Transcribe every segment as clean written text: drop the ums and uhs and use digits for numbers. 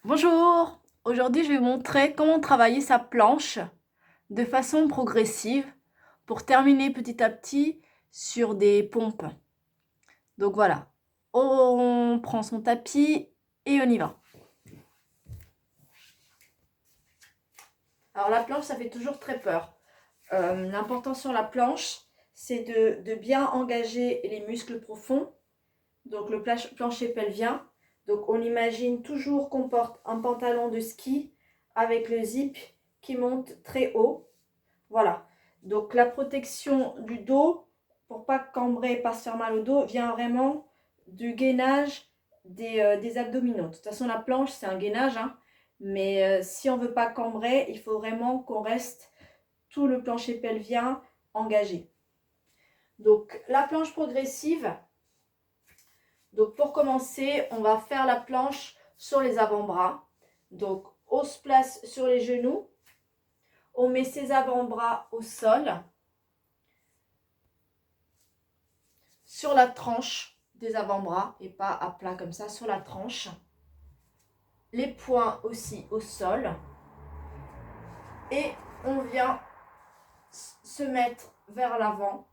Bonjour! Aujourd'hui, je vais vous montrer comment travailler sa planche de façon progressive pour terminer petit à petit sur des pompes. Donc voilà, on prend son tapis et on y va. Alors la planche, ça fait toujours très peur. L'important sur la planche, c'est de bien engager les muscles profonds, donc le plancher pelvien. Donc on imagine toujours qu'on porte un pantalon de ski avec le zip qui monte très haut. Voilà. Donc la protection du dos, pour pas cambrer et pas se faire mal au dos, vient vraiment du gainage des abdominaux. De toute façon, la planche, c'est un gainage, hein, mais si on veut pas cambrer, il faut vraiment qu'on reste tout le plancher pelvien engagé. Donc la planche progressive, donc pour commencer, on va faire la planche sur les avant-bras. Donc on se place sur les genoux, on met ses avant-bras au sol, sur la tranche des avant-bras et pas à plat comme ça, sur la tranche. Les poings aussi au sol. Et on vient se mettre vers l'avant.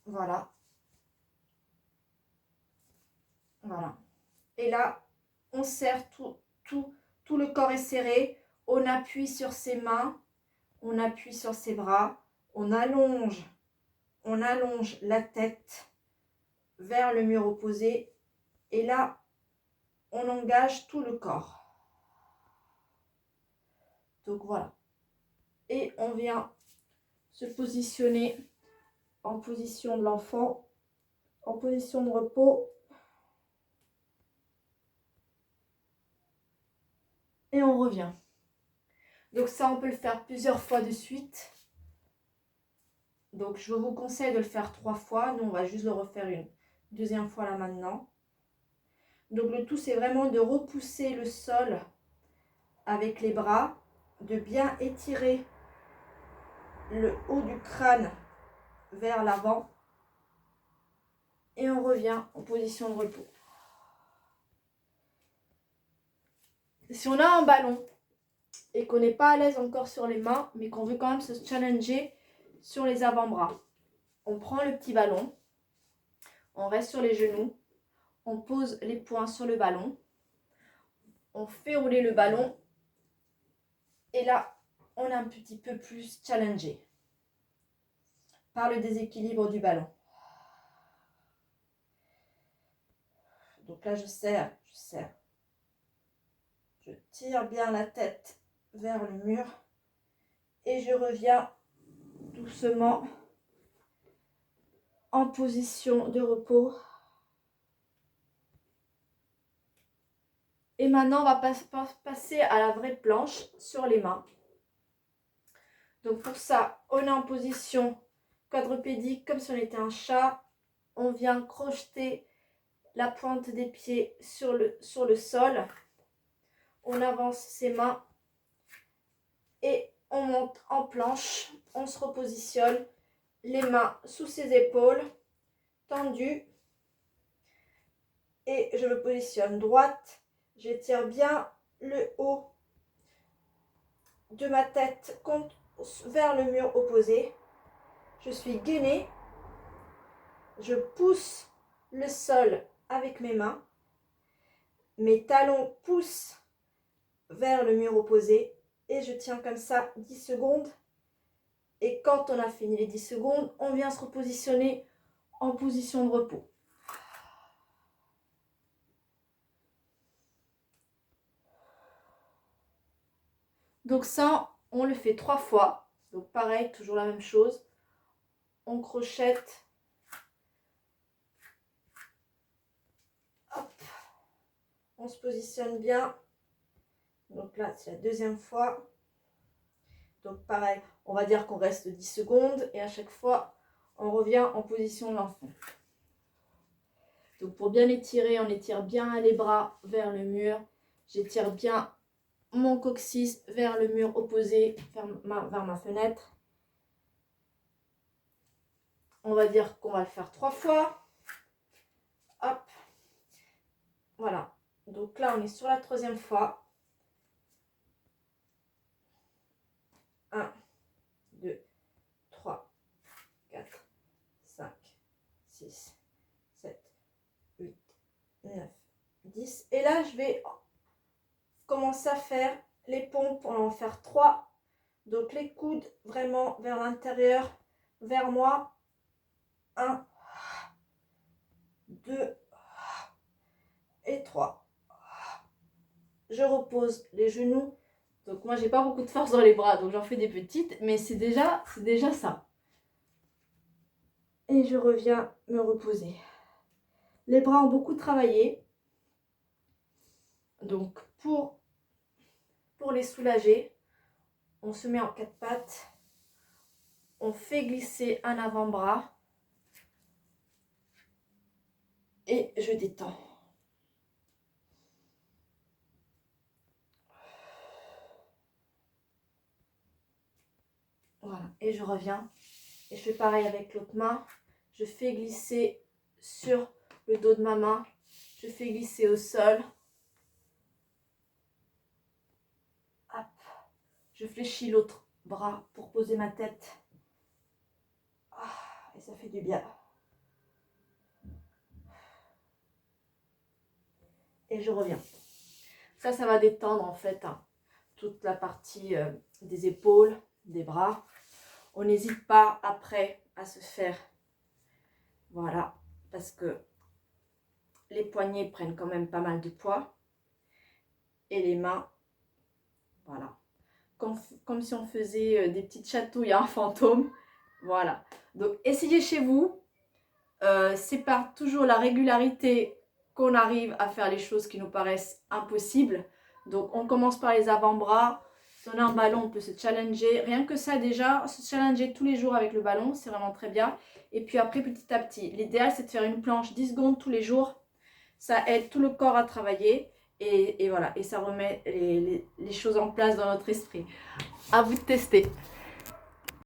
Voilà. Voilà. Et là, on serre tout le corps est serré. On appuie sur ses mains. On appuie sur ses bras. On allonge la tête vers le mur opposé. Et là, on engage tout le corps. Donc voilà. Et on vient se positionner en position de l'enfant, en position de repos. Et on revient. Donc ça, on peut le faire plusieurs fois de suite. Donc je vous conseille de le faire 3 fois. Nous, on va juste le refaire une deuxième fois là maintenant. Donc le tout, c'est vraiment de repousser le sol avec les bras, de bien étirer le haut du crâne vers l'avant. Et on revient en position de repos. Si on a un ballon et qu'on n'est pas à l'aise encore sur les mains, mais qu'on veut quand même se challenger sur les avant-bras, on prend le petit ballon, on reste sur les genoux, on pose les poings sur le ballon, on fait rouler le ballon et là, on est un petit peu plus challengé par le déséquilibre du ballon. Donc là, je serre. Je tire bien la tête vers le mur et je reviens doucement en position de repos. Et maintenant, on va passer à la vraie planche sur les mains. Donc pour ça, on est en position quadrupédique comme si on était un chat. On vient crocheter la pointe des pieds sur le sol. On avance ses mains et on monte en planche. On se repositionne, les mains sous ses épaules, tendues. Et je me positionne droite. J'étire bien le haut de ma tête vers le mur opposé. Je suis gainée. Je pousse le sol avec mes mains. Mes talons poussent vers le mur opposé. Et je tiens comme ça 10 secondes. Et quand on a fini les 10 secondes, on vient se repositionner en position de repos. Donc ça, on le fait 3 fois. Donc pareil, toujours la même chose. On crochette. Hop. On se positionne bien. Donc là, c'est la deuxième fois. Donc pareil, on va dire qu'on reste 10 secondes. Et à chaque fois, on revient en position de l'enfant. Donc pour bien étirer, on étire bien les bras vers le mur. J'étire bien mon coccyx vers le mur opposé, vers ma fenêtre. On va dire qu'on va le faire 3 fois. Hop. Voilà. Donc là, on est sur la 3e fois. 1, 2, 3, 4, 5, 6, 7, 8, 9, 10. Et là, je vais commencer à faire les pompes. On va en faire 3. Donc les coudes vraiment vers l'intérieur, vers moi. 1, 2 et 3. Je repose les genoux. Donc moi, j'ai pas beaucoup de force dans les bras, donc j'en fais des petites, mais c'est déjà ça. Et je reviens me reposer. Les bras ont beaucoup travaillé. Donc pour les soulager, on se met en 4 pattes. On fait glisser un avant-bras. Et je détends. Voilà, et je reviens. Et je fais pareil avec l'autre main. Je fais glisser sur le dos de ma main. Je fais glisser au sol. Hop. Je fléchis l'autre bras pour poser ma tête. Ah, et ça fait du bien. Et je reviens. Ça va détendre en fait toute la partie des épaules, des bras. On n'hésite pas après à se faire, voilà, parce que les poignets prennent quand même pas mal de poids. Et les mains, voilà. Comme si on faisait des petites chatouilles à un fantôme. Voilà. Donc essayez chez vous. C'est par toujours la régularité qu'on arrive à faire les choses qui nous paraissent impossibles. Donc on commence par les avant-bras. Si on a un ballon, on peut se challenger. Rien que ça déjà, se challenger tous les jours avec le ballon, c'est vraiment très bien. Et puis après, petit à petit, l'idéal c'est de faire une planche 10 secondes tous les jours. Ça aide tout le corps à travailler. Et voilà, et ça remet les choses en place dans notre esprit. À vous de tester.